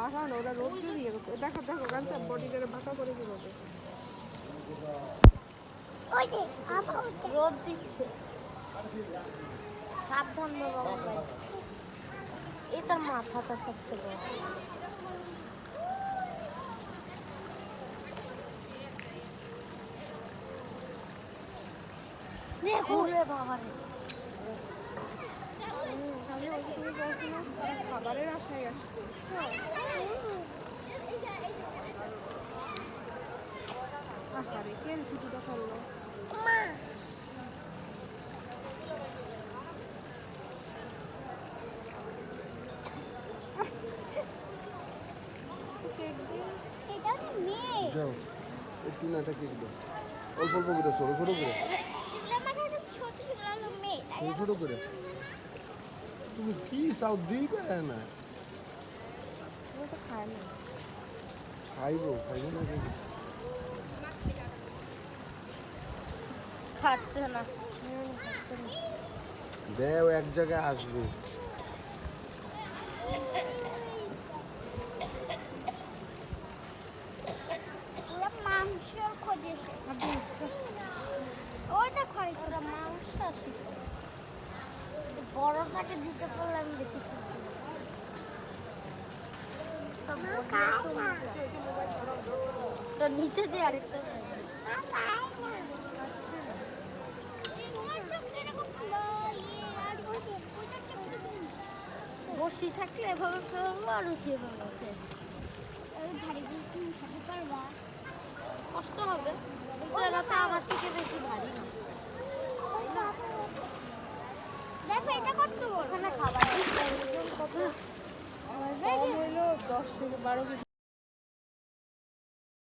বাঁকা না, ওরা রোদ দিয়ে দেখো দেখো গানটা বডিটারে বাঁকা করে দিবে। রোদ দিচ্ছে, সাবধান বাবা। এই তার মাথাটা সবচেয়ে বড়। খাবারের আশায় আসছে। আরে কে ছুটিটা করলো? যাও একটু নাটা কেক দাও, অল্প অল্প করে, ছোটো ছোটো করে, ছোটো ছোটো করে। তুমি কি চাও দিবে না? খাইব খাইব না কেক? খাচ্ছে না, দেও এক জায়গায় আসবে। বড়টাকে দিতে পারলে আমি বেশি খুশি। তো নিচে দিয়ে আরেকটা বসি থাকলে এভাবে ফেলবো আর উঠিয়ে ফেলবো। কষ্ট হবে, এরা তো আমার থেকে বেশি ভারী না। দেখো এটা কত বড়, ওখানে খাবার কত 10 থেকে 12 কেজি।